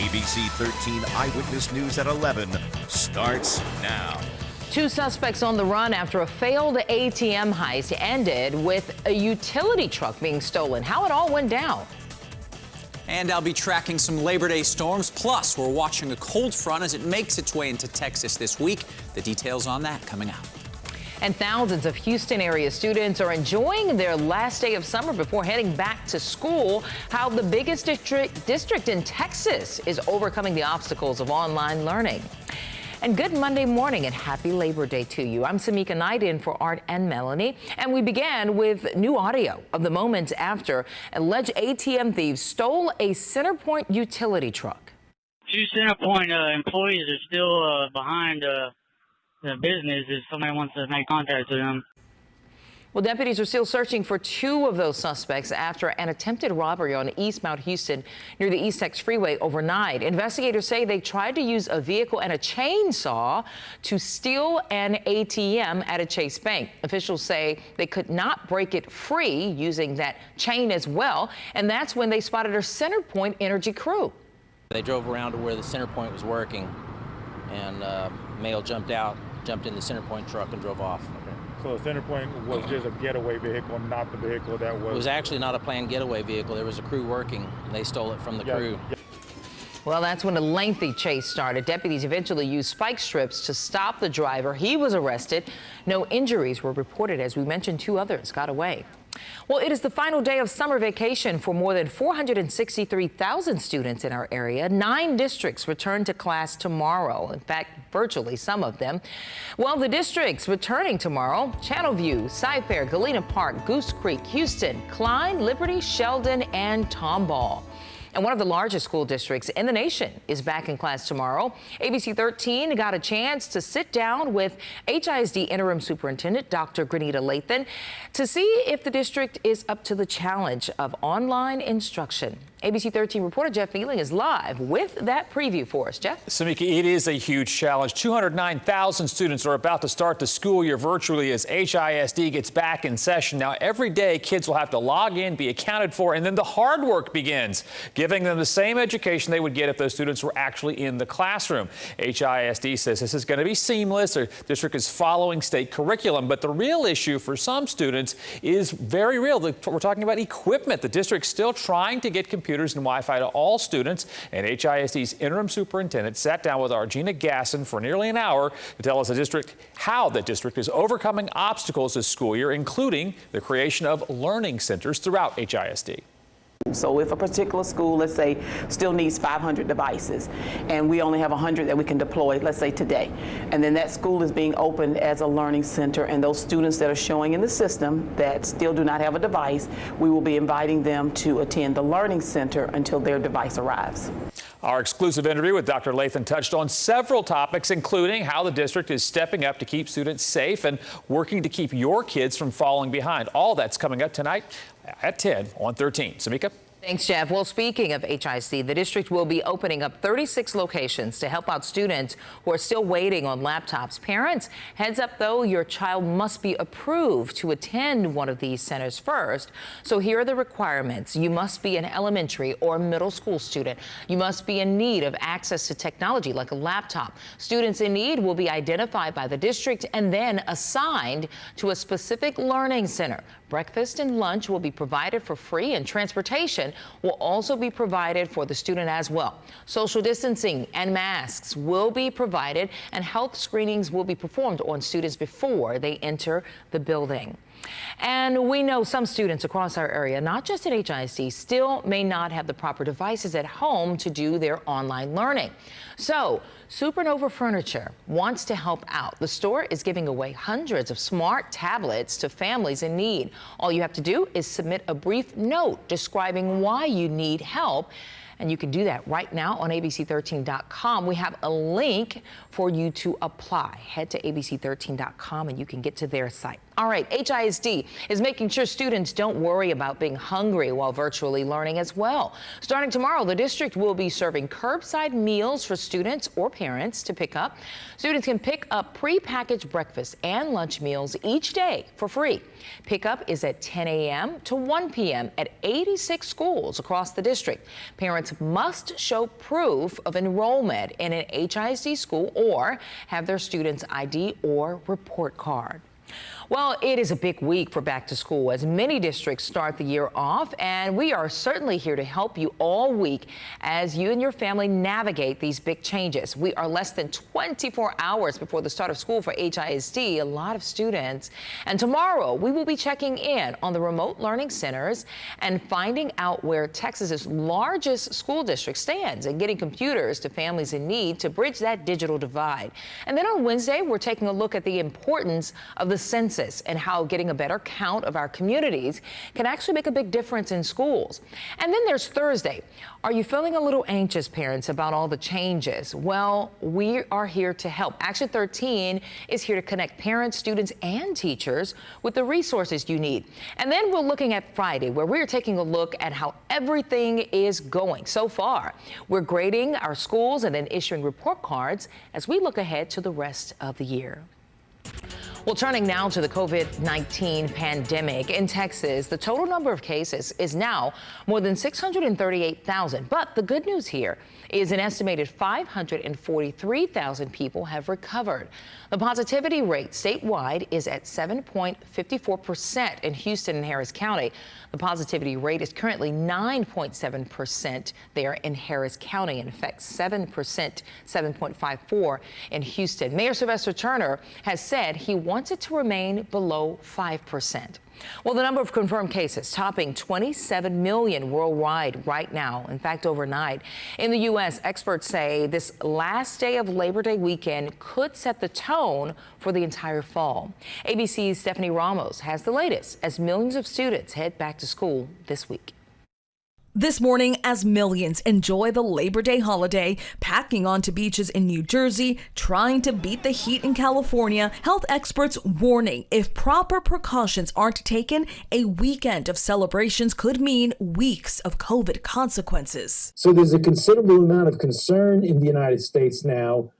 ABC 13 Eyewitness News at 11 starts now. 2 suspects on the run after a failed ATM heist ended with a utility truck being stolen. How it all went down. And I'll be tracking some Labor Day storms. Plus, we're watching a cold front as it makes its way into Texas this week. The details on that coming out. And thousands of Houston area students are enjoying their last day of summer before heading back to school. How the biggest district in Texas is overcoming the obstacles of online learning. And good Monday morning and happy Labor Day to you. I'm Samika Knight in for Art and Melanie. And we began with new audio of the moments after alleged ATM thieves stole a Centerpoint utility truck. 2 Centerpoint employees are still behind the business if somebody wants to make contact with them. Well, deputies are still searching for 2 of those suspects after an attempted robbery on East Mount Houston near the East Tex Freeway overnight. Investigators say they tried to use a vehicle and a chainsaw to steal an ATM at a Chase Bank. Officials say they could not break it free using that chain as well, and that's when they spotted a Centerpoint Energy crew. They drove around to where the Centerpoint was working, and male jumped in the Centerpoint truck and drove off. So the Centerpoint was just a getaway vehicle, not the vehicle that was... It was actually not a planned getaway vehicle. There was a crew working, and they stole it from the crew. Yeah. Well, that's when a lengthy chase started. Deputies eventually used spike strips to stop the driver. He was arrested. No injuries were reported. As we mentioned, 2 others got away. Well, it is the final day of summer vacation for more than 463,000 students in our area. 9 districts return to class tomorrow. In fact, virtually some of them. Well, the districts returning tomorrow: Channelview, Cy-Fair, Galena Park, Goose Creek, Houston, Klein, Liberty, Sheldon, and Tomball. And one of the largest school districts in the nation is back in class tomorrow. ABC 13 got a chance to sit down with HISD Interim Superintendent Dr. Granita Lathan to see if the district is up to the challenge of online instruction. ABC 13 reporter Jeff Feeling is live with that preview for us. Jeff? Samika, it is a huge challenge. 209,000 students are about to start the school year virtually as HISD gets back in session. Now, every day, kids will have to log in, be accounted for, and then the hard work begins, giving them the same education they would get if those students were actually in the classroom. HISD says this is going to be seamless. Their district is following state curriculum, but the real issue for some students is very real. We're talking about equipment. The district's still trying to get computers and Wi-Fi to all students, and HISD's interim superintendent sat down with our Gina Gasson for nearly an hour to tell us how the district is overcoming obstacles this school year, including the creation of learning centers throughout HISD. So if a particular school, let's say, still needs 500 devices and we only have 100 that we can deploy, let's say today, and then that school is being opened as a learning center, and those students that are showing in the system that still do not have a device, we will be inviting them to attend the learning center until their device arrives. Our exclusive interview with Dr. Lathan touched on several topics, including how the district is stepping up to keep students safe and working to keep your kids from falling behind. All that's coming up tonight at 10 on 13. Samika? Thanks, Jeff. Well, speaking of HISD, the district will be opening up 36 locations to help out students who are still waiting on laptops. Parents, heads up, though, your child must be approved to attend one of these centers first. So here are the requirements. You must be an elementary or middle school student. You must be in need of access to technology like a laptop. Students in need will be identified by the district and then assigned to a specific learning center. Breakfast and lunch will be provided for free, and transportation will also be provided for the student as well. Social distancing and masks will be provided, and health screenings will be performed on students before they enter the building. And we know some students across our area, not just at HISD, still may not have the proper devices at home to do their online learning. So Supernova Furniture wants to help out. The store is giving away hundreds of smart tablets to families in need. All you have to do is submit a brief note describing why you need help. And you can do that right now on abc13.com. We have a link for you to apply. Head to abc13.com and you can get to their site. All right, HISD is making sure students don't worry about being hungry while virtually learning as well. Starting tomorrow, the district will be serving curbside meals for students or parents to pick up. Students can pick up prepackaged breakfast and lunch meals each day for free. Pickup is at 10 a.m. to 1 p.m. at 86 schools across the district. Parents must show proof of enrollment in an HISD school or have their student's ID or report card. Well, it is a big week for back to school as many districts start the year off, and we are certainly here to help you all week as you and your family navigate these big changes. We are less than 24 hours before the start of school for HISD, a lot of students. And tomorrow we will be checking in on the remote learning centers and finding out where Texas's largest school district stands and getting computers to families in need to bridge that digital divide. And then on Wednesday, we're taking a look at the importance of the census and how getting a better count of our communities can actually make a big difference in schools. And then there's Thursday. Are you feeling a little anxious, parents, about all the changes? Well, we are here to help. Action 13 is here to connect parents, students, and teachers with the resources you need. And then we're looking at Friday, where we're taking a look at how everything is going so far. We're grading our schools and then issuing report cards as we look ahead to the rest of the year. Well, turning now to the COVID-19 pandemic in Texas, the total number of cases is now more than 638,000. But the good news here is an estimated 543,000 people have recovered. The positivity rate statewide is at 7.54% in Houston and Harris County. The positivity rate is currently 9.7% there in Harris County. In fact, 7.54% in Houston. Mayor Sylvester Turner has said he wants it to remain below 5%. Well, the number of confirmed cases topping 27 million worldwide right now. In fact, overnight. In the U.S., experts say this last day of Labor Day weekend could set the tone for the entire fall. ABC's Stephanie Ramos has the latest as millions of students head back to school this week. This morning, as millions enjoy the Labor Day holiday, packing onto beaches in New Jersey, trying to beat the heat in California, health experts warning if proper precautions aren't taken, a weekend of celebrations could mean weeks of COVID consequences. So there's a considerable amount of concern in the United States now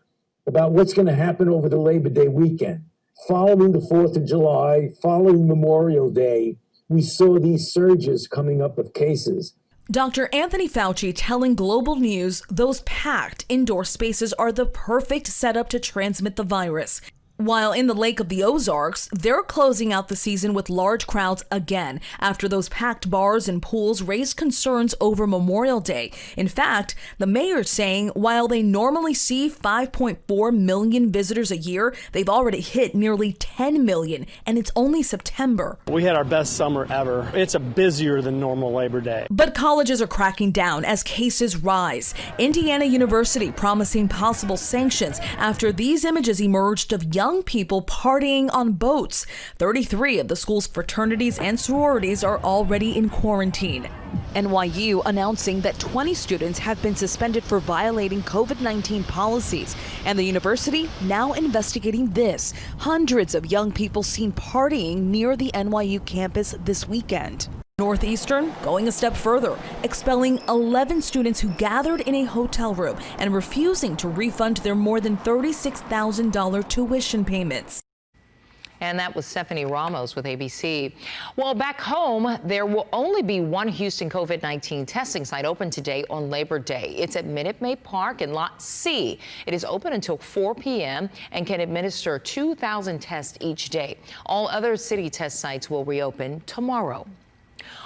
about what's going to happen over the Labor Day weekend. Following the 4th of July, following Memorial Day, we saw these surges coming up of cases. Dr. Anthony Fauci telling Global News those packed indoor spaces are the perfect setup to transmit the virus. While in the Lake of the Ozarks, they're closing out the season with large crowds again after those packed bars and pools raised concerns over Memorial Day. In fact, the mayor's saying while they normally see 5.4 million visitors a year, they've already hit nearly 10 million, and it's only September. We had our best summer ever. It's a busier than normal Labor Day. But colleges are cracking down as cases rise. Indiana University promising possible sanctions after these images emerged of young people partying on boats. 33 of the school's fraternities and sororities are already in quarantine. NYU announcing that 20 students have been suspended for violating COVID-19 policies, and the university now investigating this. Hundreds of young people seen partying near the NYU campus this weekend. Northeastern going a step further, expelling 11 students who gathered in a hotel room and refusing to refund their more than $36,000 tuition payments. And that was Stephanie Ramos with ABC. Well, back home, there will only be one Houston COVID-19 testing site open today on Labor Day. It's at Minute Maid Park in Lot C. It is open until 4 p.m. and can administer 2,000 tests each day. All other city test sites will reopen tomorrow.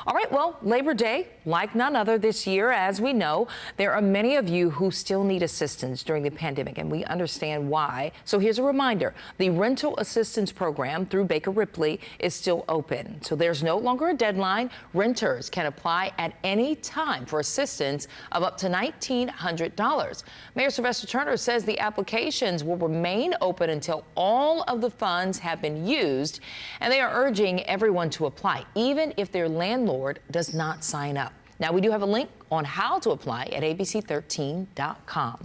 All right, well, Labor Day, like none other this year, as we know, there are many of you who still need assistance during the pandemic, and we understand why. So here's a reminder. The rental assistance program through Baker Ripley is still open. So there's no longer a deadline. Renters can apply at any time for assistance of up to $1,900. Mayor Sylvester Turner says the applications will remain open until all of the funds have been used, and they are urging everyone to apply, even if their landlord does not sign up. Now, we do have a link on how to apply at abc13.com.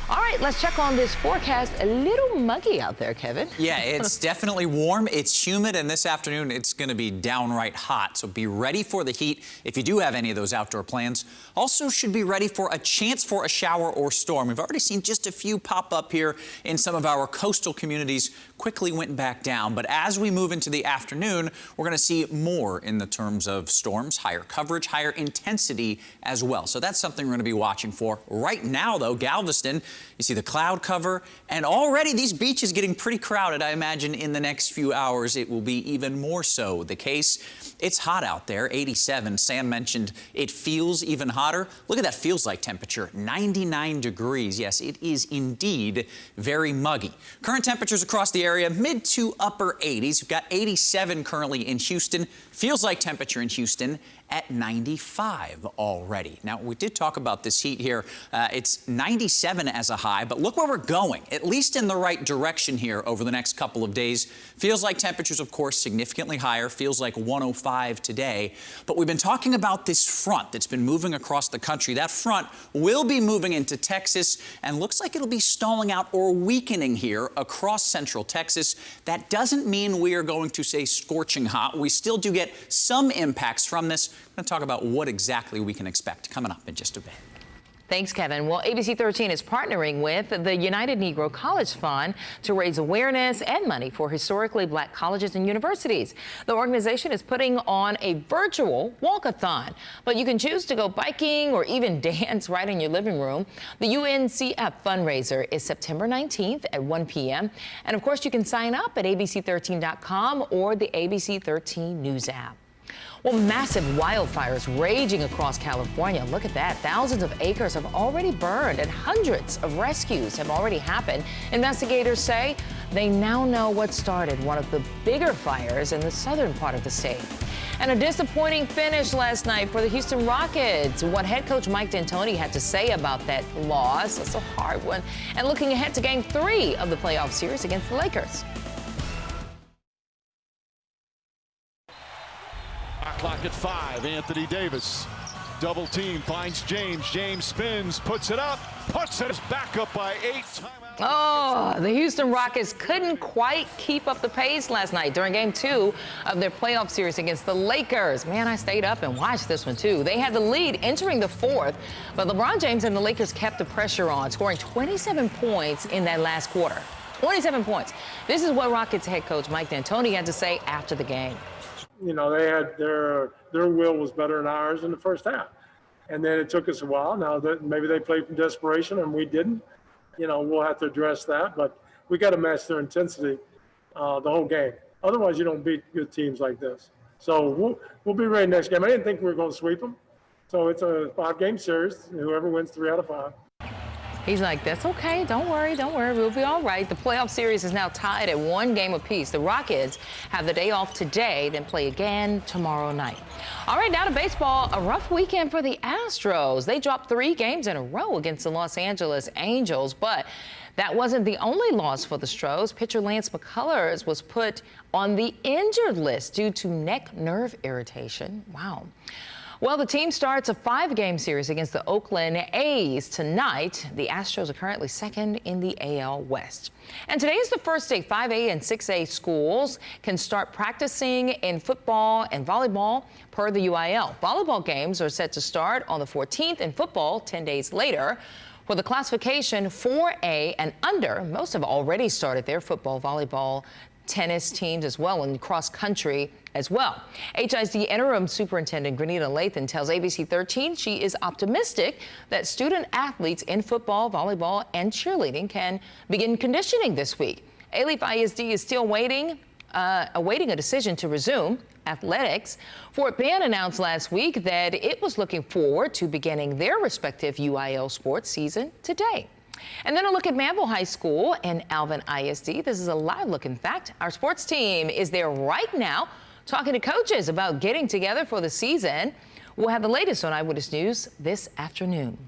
All right, let's check on this forecast. A little muggy out there, Kevin. Yeah, it's definitely warm. It's humid, and this afternoon it's going to be downright hot. So be ready for the heat if you do have any of those outdoor plans. Also should be ready for a chance for a shower or storm. We've already seen just a few pop up here in some of our coastal communities. Quickly went back down. But as we move into the afternoon, we're going to see more in the terms of storms, higher coverage, higher intensity as well. So that's something we're going to be watching for. Right now, though, Galveston, you see the cloud cover, and already these beaches getting pretty crowded. I imagine in the next few hours it will be even more so the case. It's hot out there, 87. Sam mentioned it feels even hotter. Look at that feels like temperature, 99 degrees. Yes, it is indeed very muggy. Current temperatures across the area, mid to upper 80s. We've got 87 currently in Houston. Feels like temperature in Houston at 95 already. Now, we did talk about this heat here. It's 97 as a high, but look where we're going, at least in the right direction here over the next couple of days. Feels like temperatures, of course, significantly higher. Feels like 105 today. But we've been talking about this front that's been moving across the country. That front will be moving into Texas and looks like it'll be stalling out or weakening here across central Texas. That doesn't mean we are going to say scorching hot. We still do get some impacts from this. I'm going to talk about what exactly we can expect coming up in just a bit. Thanks, Kevin. Well, ABC 13 is partnering with the United Negro College Fund to raise awareness and money for historically black colleges and universities. The organization is putting on a virtual walkathon, but you can choose to go biking or even dance right in your living room. The UNCF fundraiser is September 19th at 1 p.m. And of course, you can sign up at abc13.com or the ABC 13 News app. Well, massive wildfires raging across California. Look at that. Thousands of acres have already burned and hundreds of rescues have already happened. Investigators say they now know what started one of the bigger fires in the southern part of the state. And a disappointing finish last night for the Houston Rockets. What head coach Mike D'Antoni had to say about that loss. It's a hard one. And looking ahead to Game 3 of the playoff series against the Lakers. Clock at 5. Anthony Davis, double team, finds James. James spins, puts it up, puts it back up by 8. Oh, the Houston Rockets couldn't quite keep up the pace last night during Game 2 of their playoff series against the Lakers. Man, I stayed up and watched this one, too. They had the lead entering the fourth, but LeBron James and the Lakers kept the pressure on, scoring 27 points in that last quarter. 27 points. This is what Rockets head coach Mike D'Antoni had to say after the game. You know, they had their will was better than ours in the first half. And then it took us a while. Now that maybe they played from desperation and we didn't, you know, we'll have to address that. But we got to match their intensity the whole game. Otherwise, you don't beat good teams like this. So we'll be ready next game. I didn't think we were going to sweep them. So it's a 5-game series. Whoever wins 3 out of 5. He's like, that's okay. Don't worry. Don't worry. We'll be all right. The playoff series is now tied at 1 game apiece. The Rockets have the day off today, then play again tomorrow night. All right, now to baseball. A rough weekend for the Astros. They dropped 3 games in a row against the Los Angeles Angels, but that wasn't the only loss for the Stros. Pitcher Lance McCullers was put on the injured list due to neck nerve irritation. Wow. Well, the team starts a 5-game series against the Oakland A's tonight. The Astros are currently second in the AL West. And today is the first day 5A and 6A schools can start practicing in football and volleyball per the UIL. Volleyball games are set to start on the 14th and football 10 days later. For the classification 4A and under, most have already started their football, volleyball, tennis teams as well, and cross country as well. HISD Interim Superintendent Granita Lathan tells ABC 13 she is optimistic that student athletes in football, volleyball, and cheerleading can begin conditioning this week. Alief ISD is still awaiting a decision to resume athletics. Fort Bend announced last week that it was looking forward to beginning their respective UIL sports season today. And then a look at Manville High School and Alvin ISD. This is a live look. In fact, our sports team is there right now talking to coaches about getting together for the season. We'll have the latest on Eyewitness News this afternoon.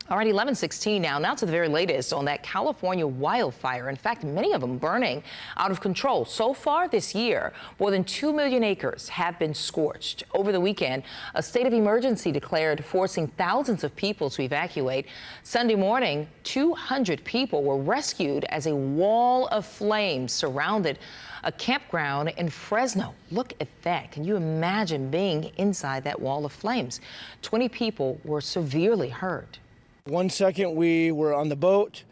All right, 11:16 now. Now to the very latest on that California wildfire. In fact, many of them burning out of control. So far this year, more than 2 million acres have been scorched. Over the weekend, a state of emergency declared, forcing thousands of people to evacuate. Sunday morning, 200 people were rescued as a wall of flames surrounded a campground in Fresno. Look at that. Can you imagine being inside that wall of flames? 20 people were severely hurt. 1 second we were on the boat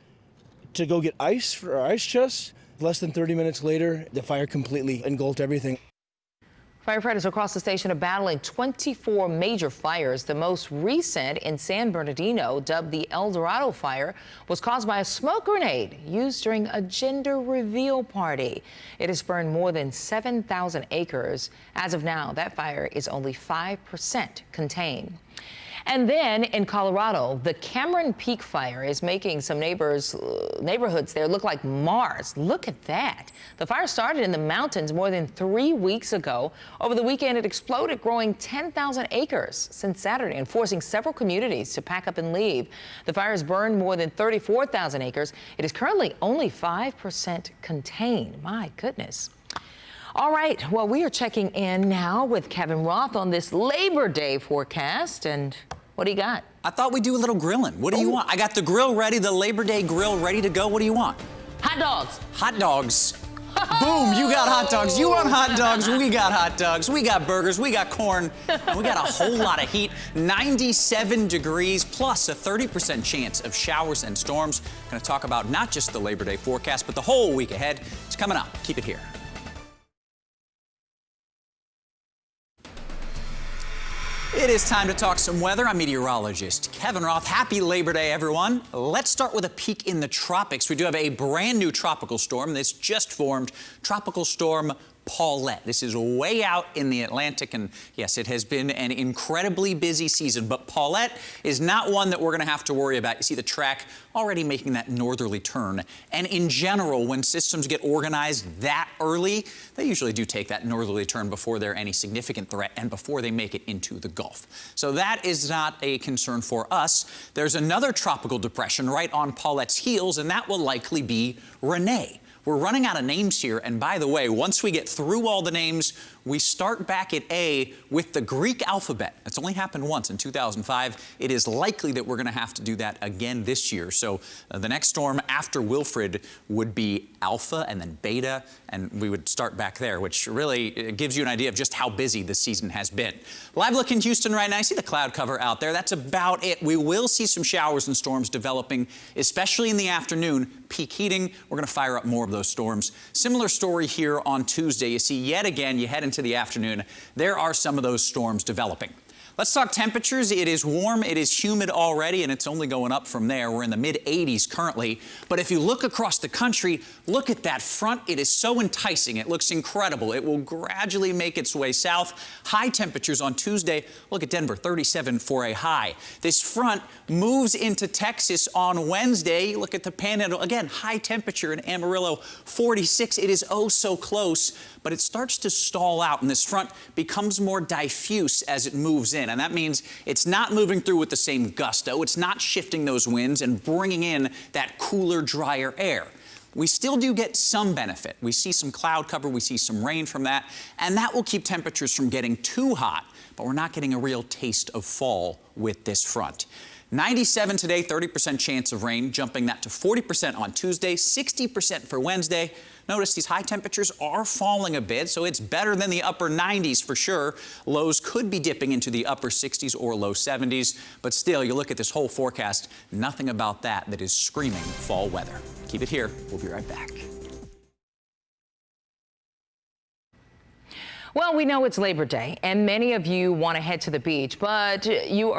to go get ice for our ice chests. Less than 30 minutes later, the fire completely engulfed everything. Firefighters across the station are battling 24 major fires. The most recent in San Bernardino, dubbed the El Dorado fire, was caused by a smoke grenade used during a gender reveal party. It has burned more than 7,000 acres. As of now, that fire is only 5% contained. And then in Colorado, the Cameron Peak fire is making some neighborhoods there look like Mars. Look at that. The fire started in the mountains more than 3 weeks ago. Over the weekend, it exploded, growing 10,000 acres since Saturday and forcing several communities to pack up and leave. The fire has burned more than 34,000 acres. It is currently only 5% contained. My goodness. All right, well, we are checking in now with Kevin Roth on this Labor Day forecast. And what do you got? I thought we'd do a little grilling. What do you want? I got the grill ready, the Labor Day grill ready to go. What do you want? Hot dogs. Hot dogs. Boom, you got hot dogs. You want hot dogs, we got hot dogs. We got burgers, we got corn, and we got a whole lot of heat. 97 degrees plus a 30% chance of showers and storms. Going to talk about not just the Labor Day forecast, but the whole week ahead. It's coming up. Keep it here. It is time to talk some weather. I'm meteorologist Kevin Roth. Happy Labor Day, everyone. Let's start with a peek in the tropics. We do have a brand new tropical storm that's just formed, Tropical Storm Paulette. This is way out in the Atlantic, and yes, it has been an incredibly busy season, but Paulette is not one that we're going to have to worry about. You see the track already making that northerly turn, and in general, when systems get organized that early, they usually do take that northerly turn before they're any significant threat and before they make it into the Gulf. So that is not a concern for us. There's another tropical depression right on Paulette's heels, and that will likely be Renee. We're running out of names here, and by the way, once we get through all the names, we start back at A with the Greek alphabet. It's only happened once in 2005. It is likely that we're going to have to do that again this year. So the next storm after Wilfred would be Alpha and then Beta, and we would start back there, which really gives you an idea of just how busy the season has been. Live look in Houston right now. I see the cloud cover out there. That's about it. We will see some showers and storms developing, especially in the afternoon. Peak heating, we're going to fire up more of those storms. Similar story here on Tuesday. You see, yet again, you head into the afternoon, there are some of those storms developing. Let's talk temperatures. It is warm, it is humid already, and it's only going up from there. We're in the mid-80s currently. But if you look across the country, look at that front. It is so enticing. It looks incredible. It will gradually make its way south. High temperatures on Tuesday. Look at Denver, 37 for a high. This front moves into Texas on Wednesday. Look at the Panhandle. Again, high temperature in Amarillo, 46. It is oh so close, but it starts to stall out, and this front becomes more diffuse as it moves in. And that means it's not moving through with the same gusto. It's not shifting those winds and bringing in that cooler, drier air. We still do get some benefit. We see some cloud cover, we see some rain from that, and that will keep temperatures from getting too hot, but we're not getting a real taste of fall with this front. 97 today, 30% chance of rain, jumping that to 40% on Tuesday, 60% for Wednesday. Notice these high temperatures are falling a bit, so it's better than the upper 90s for sure. Lows could be dipping into the upper 60s or low 70s, but still, you look at this whole forecast, nothing about that is screaming fall weather. Keep it here. We'll be right back. Well, we know it's Labor Day, and many of you want to head to the beach, but you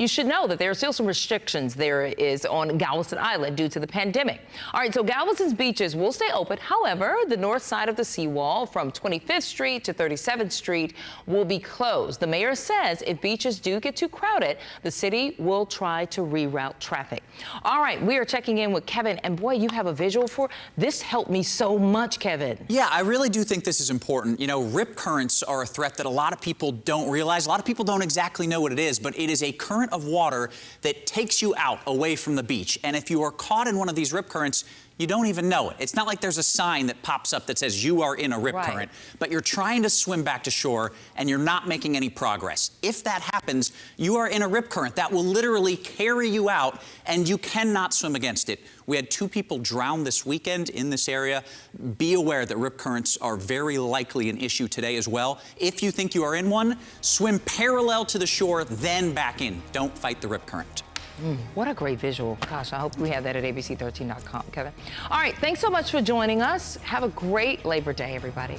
should know that there are still some restrictions there is on Galveston Island due to the pandemic. All right, so Galveston's beaches will stay open. However, the north side of the seawall from 25th Street to 37th Street will be closed. The mayor says if beaches do get too crowded, the city will try to reroute traffic. All right, we are checking in with Kevin, and boy, you have a visual for this. Helped me so much, Kevin. Yeah, I really do think this is important. You know, rip currents are a threat that a lot of people don't realize. A lot of people don't exactly know what it is, but it is a current of water that takes you out away from the beach. And if you are caught in one of these rip currents, you don't even know it. It's not like there's a sign that pops up that says you are in a rip current, but you're trying to swim back to shore and you're not making any progress. If that happens, you are in a rip current that will literally carry you out and you cannot swim against it. We had 2 people drown this weekend in this area. Be aware that rip currents are very likely an issue today as well. If you think you are in one, swim parallel to the shore, then back in. Don't fight the rip current. What a great visual. Gosh, I hope we have that at abc13.com, Kevin. All right, thanks so much for joining us. Have a great Labor Day, everybody.